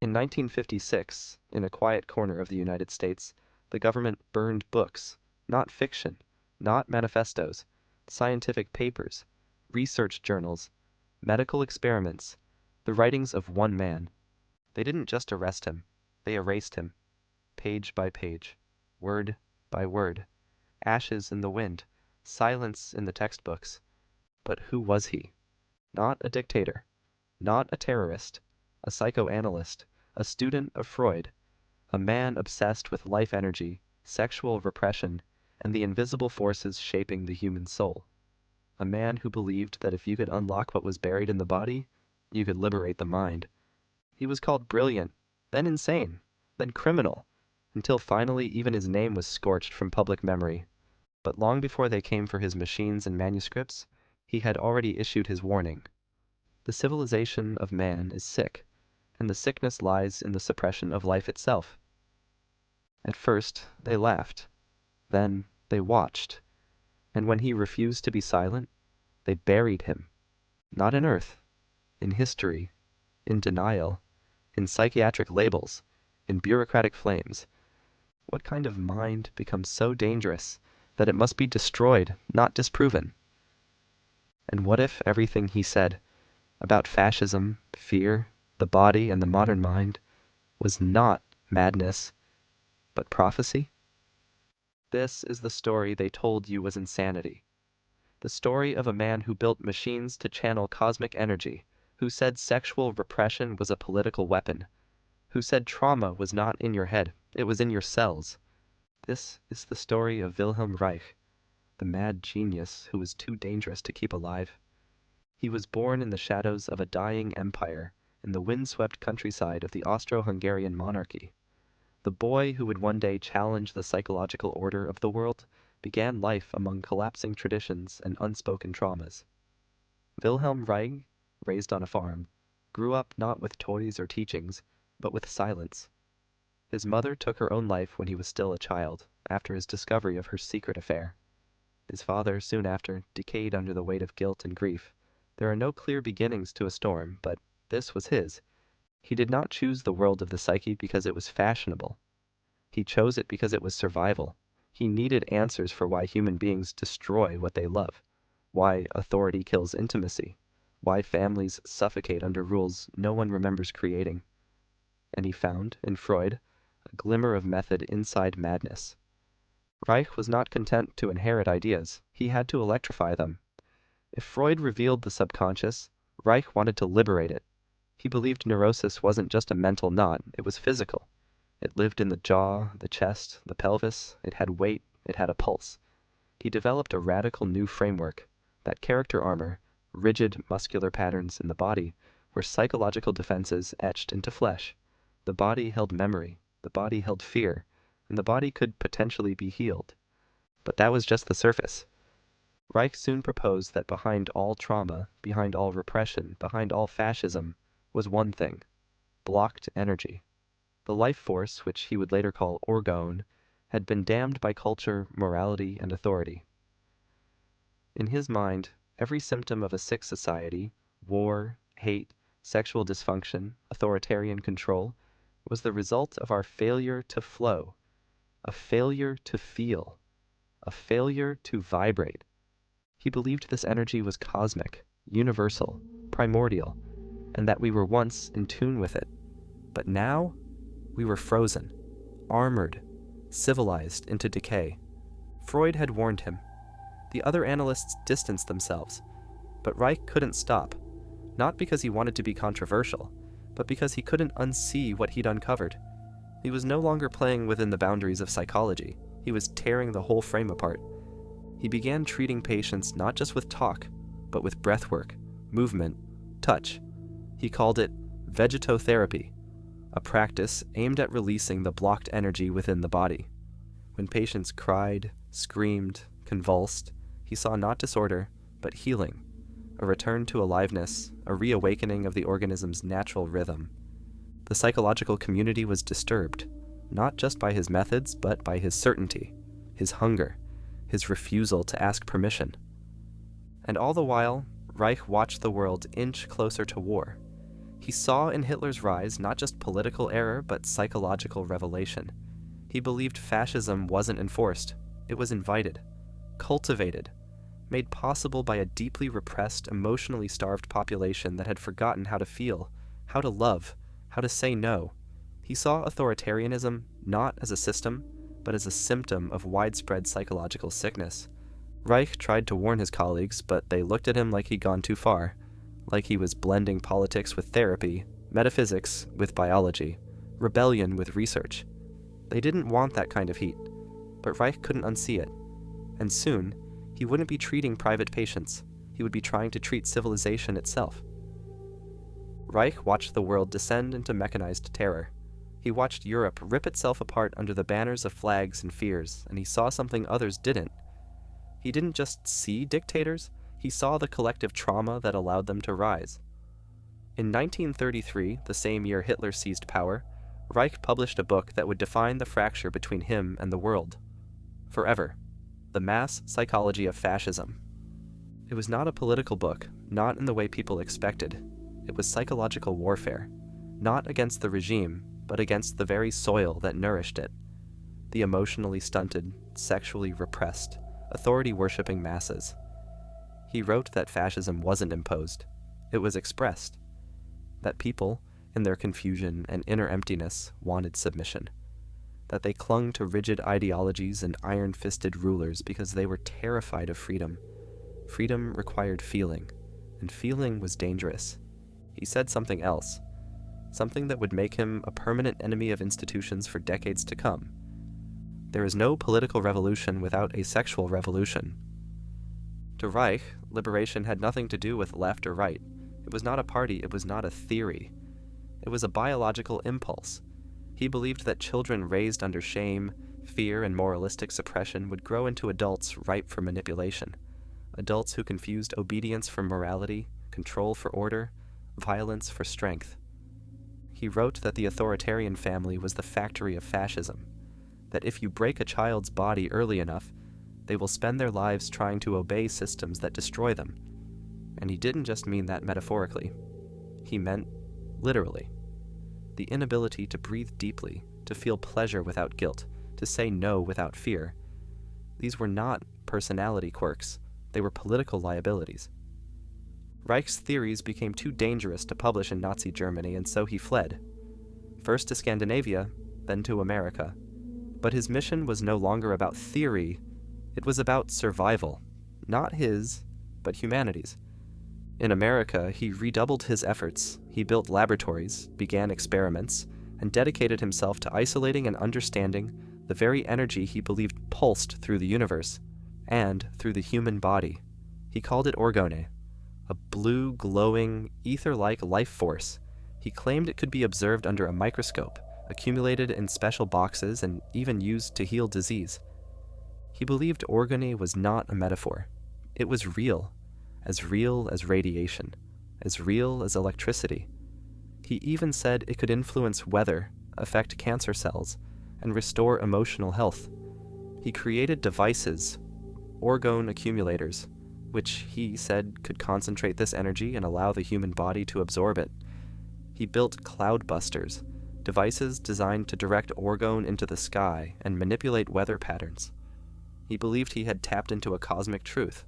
In 1956, in a quiet corner of the United States, the government burned books, not fiction, not manifestos, scientific papers, research journals, medical experiments, the writings of one man. They didn't just arrest him, they erased him, page by page, word by word, ashes in the wind, silence in the textbooks. But who was he? Not a dictator, not a terrorist, a psychoanalyst, a student of Freud, a man obsessed with life energy, sexual repression, and the invisible forces shaping the human soul. A man who believed that if you could unlock what was buried in the body, you could liberate the mind. He was called brilliant, then insane, then criminal, until finally even his name was scorched from public memory. But long before they came for his machines and manuscripts, he had already issued his warning. The civilization of man is sick, and the sickness lies in the suppression of life itself. At first they laughed, then they watched, and when he refused to be silent, they buried him, not in earth, in history, in denial, in psychiatric labels, in bureaucratic flames. What kind of mind becomes so dangerous that it must be destroyed, not disproven? And what if everything he said about fascism, fear, the body, and the modern mind was not madness, but prophecy? This is the story they told you was insanity. The story of a man who built machines to channel cosmic energy, who said sexual repression was a political weapon, who said trauma was not in your head, it was in your cells. This is the story of Wilhelm Reich, the mad genius who was too dangerous to keep alive. He was born in the shadows of a dying empire in the windswept countryside of the Austro-Hungarian monarchy. The boy who would one day challenge the psychological order of the world began life among collapsing traditions and unspoken traumas. Wilhelm Reich, raised on a farm, grew up not with toys or teachings, but with silence. His mother took her own life when he was still a child, after his discovery of her secret affair. His father, soon after, decayed under the weight of guilt and grief. There are no clear beginnings to a storm, but this was his. He did not choose the world of the psyche because it was fashionable. He chose it because it was survival. He needed answers for why human beings destroy what they love, why authority kills intimacy, why families suffocate under rules no one remembers creating. And he found, in Freud, a glimmer of method inside madness. Reich was not content to inherit ideas. He had to electrify them. If Freud revealed the subconscious, Reich wanted to liberate it. He believed neurosis wasn't just a mental knot, it was physical. It lived in the jaw, the chest, the pelvis, it had weight, it had a pulse. He developed a radical new framework. That character armor, rigid muscular patterns in the body, were psychological defenses etched into flesh. The body held memory, the body held fear, and the body could potentially be healed. But that was just the surface. Reich soon proposed that behind all trauma, behind all repression, behind all fascism, was one thing: blocked energy. The life force, which he would later call orgone, had been damned by culture, morality, and authority. In his mind, every symptom of a sick society, war, hate, sexual dysfunction, authoritarian control, was the result of our failure to flow, a failure to feel, a failure to vibrate. He believed this energy was cosmic, universal, primordial, and that we were once in tune with it. But now, we were frozen, armored, civilized into decay. Freud had warned him. The other analysts distanced themselves, but Reich couldn't stop, not because he wanted to be controversial, but because he couldn't unsee what he'd uncovered. He was no longer playing within the boundaries of psychology. He was tearing the whole frame apart. He began treating patients not just with talk, but with breathwork, movement, touch. He called it vegetotherapy, a practice aimed at releasing the blocked energy within the body. When patients cried, screamed, convulsed, he saw not disorder, but healing, a return to aliveness, a reawakening of the organism's natural rhythm. The psychological community was disturbed, not just by his methods, but by his certainty, his hunger, his refusal to ask permission. And all the while, Reich watched the world inch closer to war. He saw in Hitler's rise not just political error, but psychological revelation. He believed fascism wasn't enforced, it was invited, cultivated, made possible by a deeply repressed, emotionally starved population that had forgotten how to feel, how to love, how to say no. He saw authoritarianism not as a system, but as a symptom of widespread psychological sickness. Reich tried to warn his colleagues, but they looked at him like he'd gone too far, like he was blending politics with therapy, metaphysics with biology, rebellion with research. They didn't want that kind of heat, but Reich couldn't unsee it. And soon, he wouldn't be treating private patients, he would be trying to treat civilization itself. Reich watched the world descend into mechanized terror. He watched Europe rip itself apart under the banners of flags and fears, and he saw something others didn't. He didn't just see dictators, he saw the collective trauma that allowed them to rise. In 1933, the same year Hitler seized power, Reich published a book that would define the fracture between him and the world. Forever. The Mass Psychology of Fascism. It was not a political book, not in the way people expected. It was psychological warfare, not against the regime, but against the very soil that nourished it. The emotionally stunted, sexually repressed, authority-worshipping masses. He wrote that fascism wasn't imposed, it was expressed. That people, in their confusion and inner emptiness, wanted submission. That they clung to rigid ideologies and iron-fisted rulers because they were terrified of freedom. Freedom required feeling, and feeling was dangerous. He said something else, something that would make him a permanent enemy of institutions for decades to come. There is no political revolution without a sexual revolution. To Reich, liberation had nothing to do with left or right. It was not a party, it was not a theory. It was a biological impulse. He believed that children raised under shame, fear, and moralistic suppression would grow into adults ripe for manipulation. Adults who confused obedience for morality, control for order, violence for strength. He wrote that the authoritarian family was the factory of fascism, that if you break a child's body early enough, they will spend their lives trying to obey systems that destroy them. And he didn't just mean that metaphorically. He meant literally. The inability to breathe deeply, to feel pleasure without guilt, to say no without fear. These were not personality quirks, they were political liabilities. Reich's theories became too dangerous to publish in Nazi Germany, and so he fled. First to Scandinavia, then to America. But his mission was no longer about theory, it was about survival. Not his, but humanity's. In America, he redoubled his efforts. He built laboratories, began experiments, and dedicated himself to isolating and understanding the very energy he believed pulsed through the universe, and through the human body. He called it orgone, a blue, glowing, ether-like life force. He claimed it could be observed under a microscope, accumulated in special boxes, and even used to heal disease. He believed orgone was not a metaphor. It was real as radiation, as real as electricity. He even said it could influence weather, affect cancer cells, and restore emotional health. He created devices, orgone accumulators, which he said could concentrate this energy and allow the human body to absorb it. He built cloudbusters, devices designed to direct orgone into the sky and manipulate weather patterns. He believed he had tapped into a cosmic truth,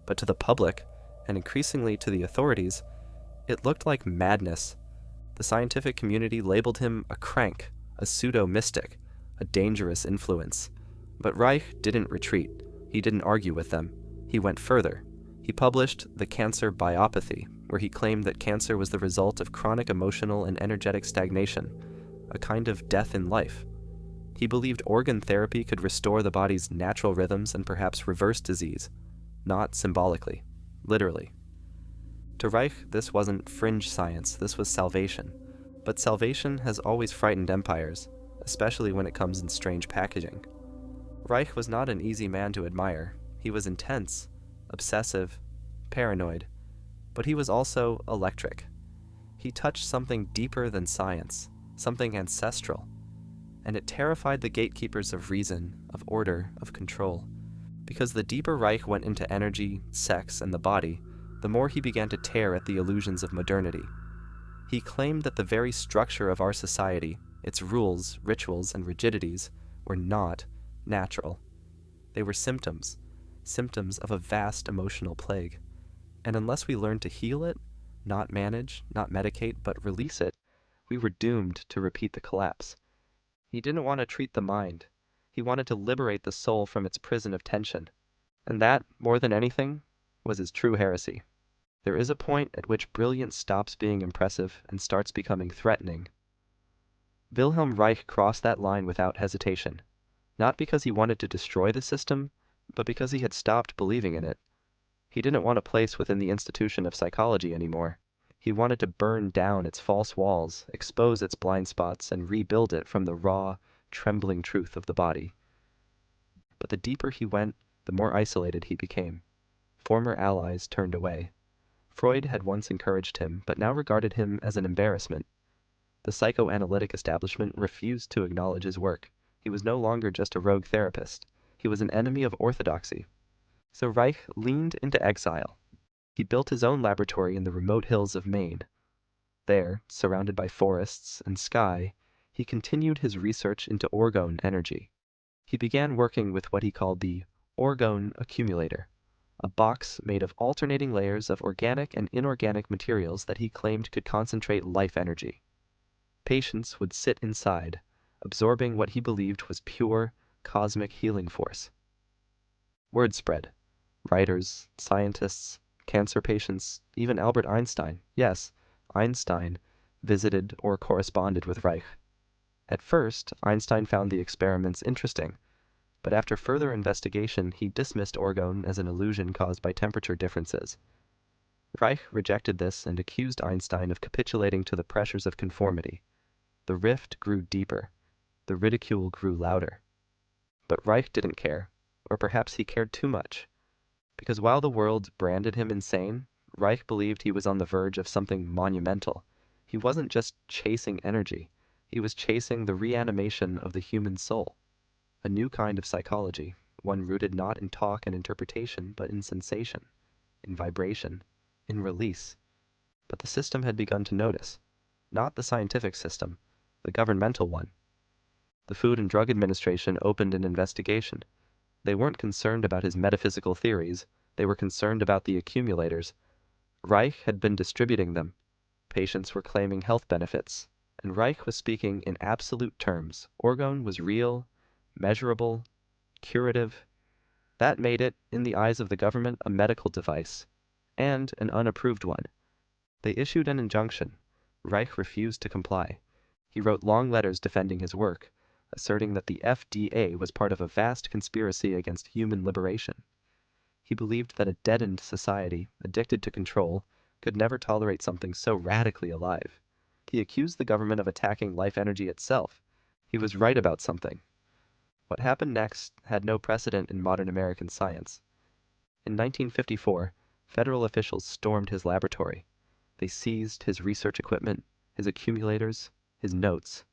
but to the public, and increasingly to the authorities, it looked like madness. The scientific community labeled him a crank, a pseudo-mystic, a dangerous influence. But Reich didn't retreat. He didn't argue with them. He went further. He published The Cancer Biopathy, where he claimed that cancer was the result of chronic emotional and energetic stagnation, a kind of death in life. He believed organ therapy could restore the body's natural rhythms and perhaps reverse disease, not symbolically, literally. To Reich, this wasn't fringe science, this was salvation. But salvation has always frightened empires, especially when it comes in strange packaging. Reich was not an easy man to admire. He was intense, obsessive, paranoid, but he was also electric. He touched something deeper than science, something ancestral, and it terrified the gatekeepers of reason, of order, of control. Because the deeper Reich went into energy, sex, and the body, the more he began to tear at the illusions of modernity. He claimed that the very structure of our society, its rules, rituals, and rigidities, were not natural. They were symptoms of a vast emotional plague. And unless we learned to heal it, not manage, not medicate, but release it, we were doomed to repeat the collapse. He didn't want to treat the mind. He wanted to liberate the soul from its prison of tension. And that, more than anything, was his true heresy. There is a point at which brilliance stops being impressive and starts becoming threatening. Wilhelm Reich crossed that line without hesitation, not because he wanted to destroy the system, but because he had stopped believing in it. He didn't want a place within the institution of psychology anymore. He wanted to burn down its false walls, expose its blind spots, and rebuild it from the raw, trembling truth of the body. But the deeper he went, the more isolated he became. Former allies turned away. Freud had once encouraged him, but now regarded him as an embarrassment. The psychoanalytic establishment refused to acknowledge his work. He was no longer just a rogue therapist. He was an enemy of orthodoxy. So Reich leaned into exile. He built his own laboratory in the remote hills of Maine. There, surrounded by forests and sky, he continued his research into orgone energy. He began working with what he called the orgone accumulator, a box made of alternating layers of organic and inorganic materials that he claimed could concentrate life energy. Patients would sit inside, absorbing what he believed was pure, cosmic healing force. Word spread. Writers, scientists, cancer patients, even Albert Einstein, yes, Einstein, visited or corresponded with Reich. At first, Einstein found the experiments interesting, but after further investigation he dismissed orgone as an illusion caused by temperature differences. Reich rejected this and accused Einstein of capitulating to the pressures of conformity. The rift grew deeper. The ridicule grew louder. But Reich didn't care, or perhaps he cared too much. Because while the world branded him insane, Reich believed he was on the verge of something monumental. He wasn't just chasing energy. He was chasing the reanimation of the human soul. A new kind of psychology, one rooted not in talk and interpretation, but in sensation, in vibration, in release. But the system had begun to notice. Not the scientific system, the governmental one. The Food and Drug Administration opened an investigation. They weren't concerned about his metaphysical theories, they were concerned about the accumulators. Reich had been distributing them. Patients were claiming health benefits, and Reich was speaking in absolute terms. Orgone was real, measurable, curative. That made it, in the eyes of the government, a medical device, and an unapproved one. They issued an injunction. Reich refused to comply. He wrote long letters defending his work, asserting that the FDA was part of a vast conspiracy against human liberation. He believed that a deadened society, addicted to control, could never tolerate something so radically alive. He accused the government of attacking life energy itself. He was right about something. What happened next had no precedent in modern American science. In 1954, federal officials stormed his laboratory. They seized his research equipment, his accumulators, his notes.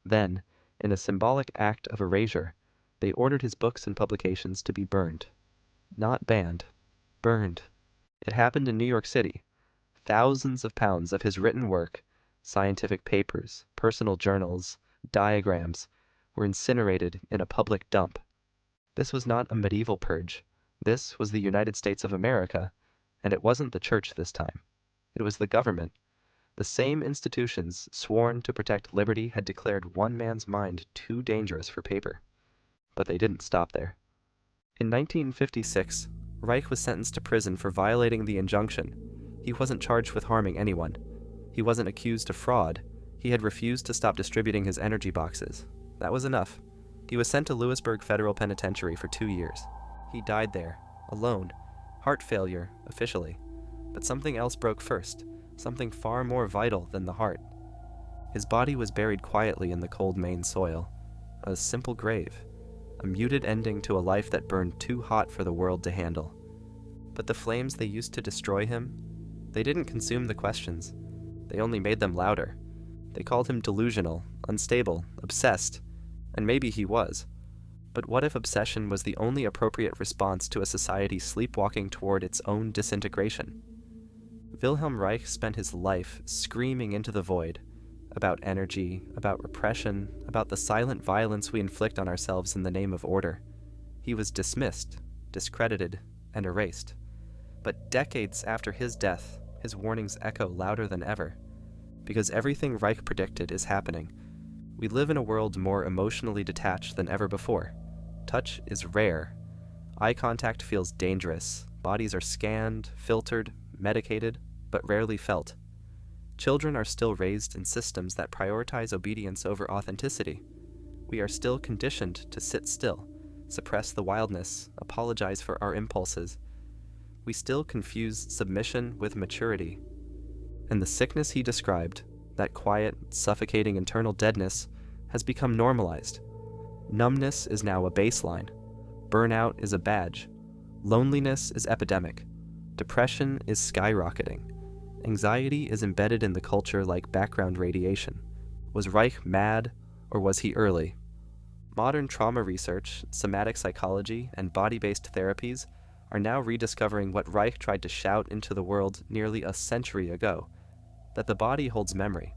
Then, in a symbolic act of erasure, they ordered his books and publications to be burned. Not banned, burned. It happened in New York City. Thousands of pounds of his written work, scientific papers, personal journals, diagrams, were incinerated in a public dump. This was not a medieval purge. This was the United States of America, and it wasn't the church this time. It was the government. The same institutions sworn to protect liberty had declared one man's mind too dangerous for paper. But they didn't stop there. In 1956, Reich was sentenced to prison for violating the injunction. He wasn't charged with harming anyone. He wasn't accused of fraud. He had refused to stop distributing his energy boxes. That was enough. He was sent to Lewisburg Federal Penitentiary for 2 years. He died there, alone. Heart failure, officially. But something else broke first. Something far more vital than the heart. His body was buried quietly in the cold Maine soil. A simple grave. A muted ending to a life that burned too hot for the world to handle. But the flames they used to destroy him, they didn't consume the questions. They only made them louder. They called him delusional, unstable, obsessed. And maybe he was. But what if obsession was the only appropriate response to a society sleepwalking toward its own disintegration? Wilhelm Reich spent his life screaming into the void about energy, about repression, about the silent violence we inflict on ourselves in the name of order. He was dismissed, discredited, and erased. But decades after his death, his warnings echo louder than ever. Because everything Reich predicted is happening. We live in a world more emotionally detached than ever before. Touch is rare. Eye contact feels dangerous. Bodies are scanned, filtered, medicated, but rarely felt. Children are still raised in systems that prioritize obedience over authenticity. We are still conditioned to sit still, suppress the wildness, apologize for our impulses. We still confuse submission with maturity. And the sickness he described, that quiet, suffocating internal deadness, has become normalized. Numbness is now a baseline. Burnout is a badge. Loneliness is epidemic. Depression is skyrocketing. Anxiety is embedded in the culture like background radiation. Was Reich mad, or was he early? Modern trauma research, somatic psychology, and body-based therapies are now rediscovering what Reich tried to shout into the world nearly a century ago, that the body holds memory,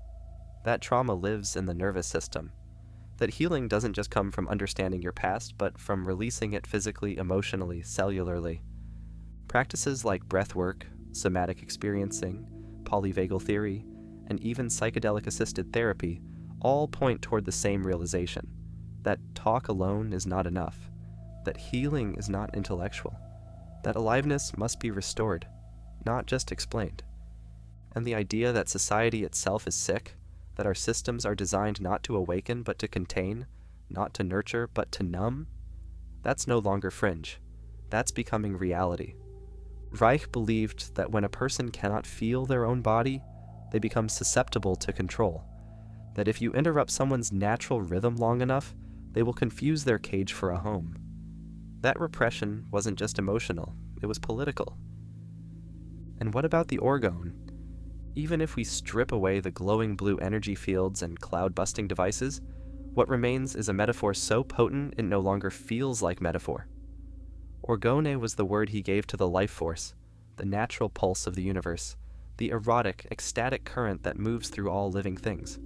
that trauma lives in the nervous system, that healing doesn't just come from understanding your past, but from releasing it physically, emotionally, cellularly. Practices like breathwork, somatic experiencing, polyvagal theory, and even psychedelic-assisted therapy all point toward the same realization, that talk alone is not enough, that healing is not intellectual, that aliveness must be restored, not just explained. And the idea that society itself is sick, that our systems are designed not to awaken but to contain, not to nurture but to numb, that's no longer fringe. That's becoming reality. Reich believed that when a person cannot feel their own body, they become susceptible to control. That if you interrupt someone's natural rhythm long enough, they will confuse their cage for a home. That repression wasn't just emotional, it was political. And what about the orgone? Even if we strip away the glowing blue energy fields and cloud-busting devices, what remains is a metaphor so potent it no longer feels like metaphor. Orgone was the word he gave to the life force, the natural pulse of the universe, the erotic, ecstatic current that moves through all living things.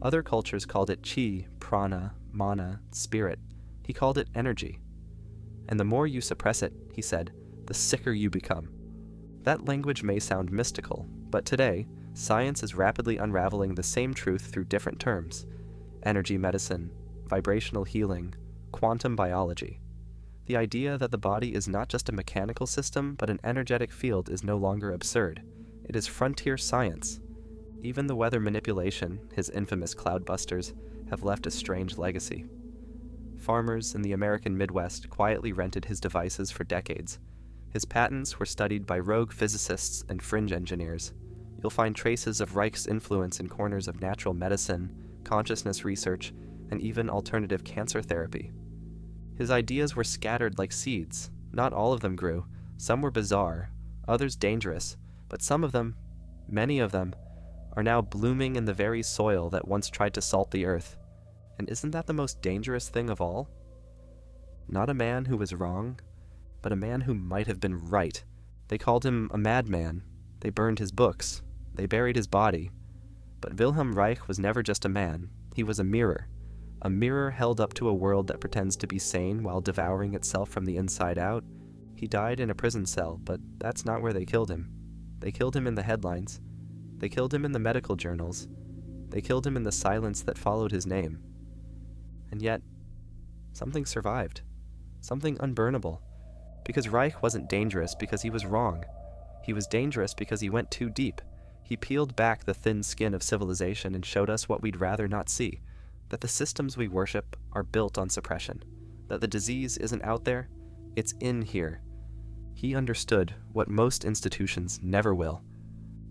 Other cultures called it chi, prana, mana, spirit. He called it energy. And the more you suppress it, he said, the sicker you become. That language may sound mystical, but today, science is rapidly unraveling the same truth through different terms: energy medicine, vibrational healing, quantum biology. The idea that the body is not just a mechanical system, but an energetic field is no longer absurd. It is frontier science. Even the weather manipulation, his infamous cloudbusters, have left a strange legacy. Farmers in the American Midwest quietly rented his devices for decades. His patents were studied by rogue physicists and fringe engineers. You'll find traces of Reich's influence in corners of natural medicine, consciousness research, and even alternative cancer therapy. His ideas were scattered like seeds. Not all of them grew. Some were bizarre, others dangerous, but some of them, many of them, are now blooming in the very soil that once tried to salt the earth. And isn't that the most dangerous thing of all? Not a man who was wrong, but a man who might have been right. They called him a madman. They burned his books. They buried his body. But Wilhelm Reich was never just a man. He was a mirror held up to a world that pretends to be sane while devouring itself from the inside out. He died in a prison cell, but that's not where they killed him. They killed him in the headlines. They killed him in the medical journals. They killed him in the silence that followed his name. And yet, something survived. Something unburnable. Because Reich wasn't dangerous because he was wrong. He was dangerous because he went too deep. He peeled back the thin skin of civilization and showed us what we'd rather not see. That the systems we worship are built on suppression. That the disease isn't out there, it's in here. He understood what most institutions never will.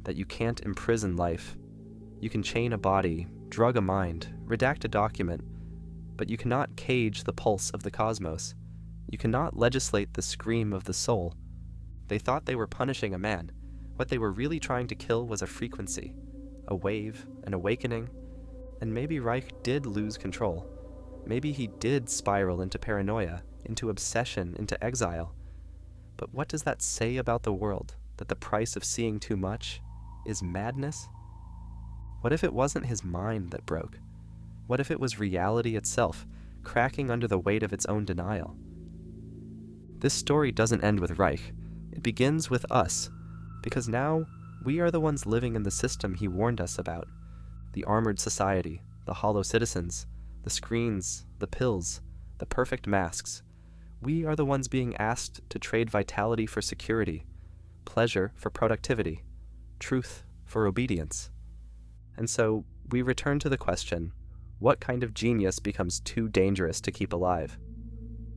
That you can't imprison life. You can chain a body, drug a mind, redact a document, but you cannot cage the pulse of the cosmos. You cannot legislate the scream of the soul. They thought they were punishing a man. What they were really trying to kill was a frequency, a wave, an awakening, and maybe Reich did lose control. Maybe he did spiral into paranoia, into obsession, into exile. But what does that say about the world? that the price of seeing too much is madness? What if it wasn't his mind that broke? What if it was reality itself, cracking under the weight of its own denial? This story doesn't end with Reich. It begins with us, because now we are the ones living in the system he warned us about. The armored society, the hollow citizens, the screens, the pills, the perfect masks. We are the ones being asked to trade vitality for security, pleasure for productivity, truth for obedience. And so we return to the question, what kind of genius becomes too dangerous to keep alive?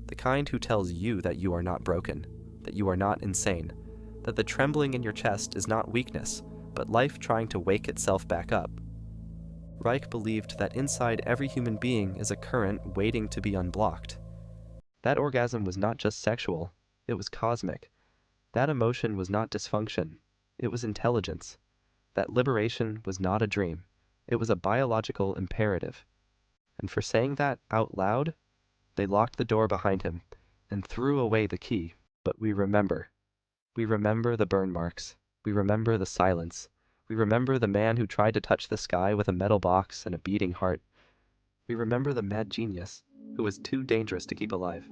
The kind who tells you that you are not broken, that you are not insane, that the trembling in your chest is not weakness, but life trying to wake itself back up. Reich believed that inside every human being is a current waiting to be unblocked. That orgasm was not just sexual, it was cosmic. That emotion was not dysfunction, it was intelligence. That liberation was not a dream, it was a biological imperative. And for saying that out loud, they locked the door behind him and threw away the key. But we remember. We remember the burn marks. We remember the silence. We remember the man who tried to touch the sky with a metal box and a beating heart. We remember the mad genius who was too dangerous to keep alive.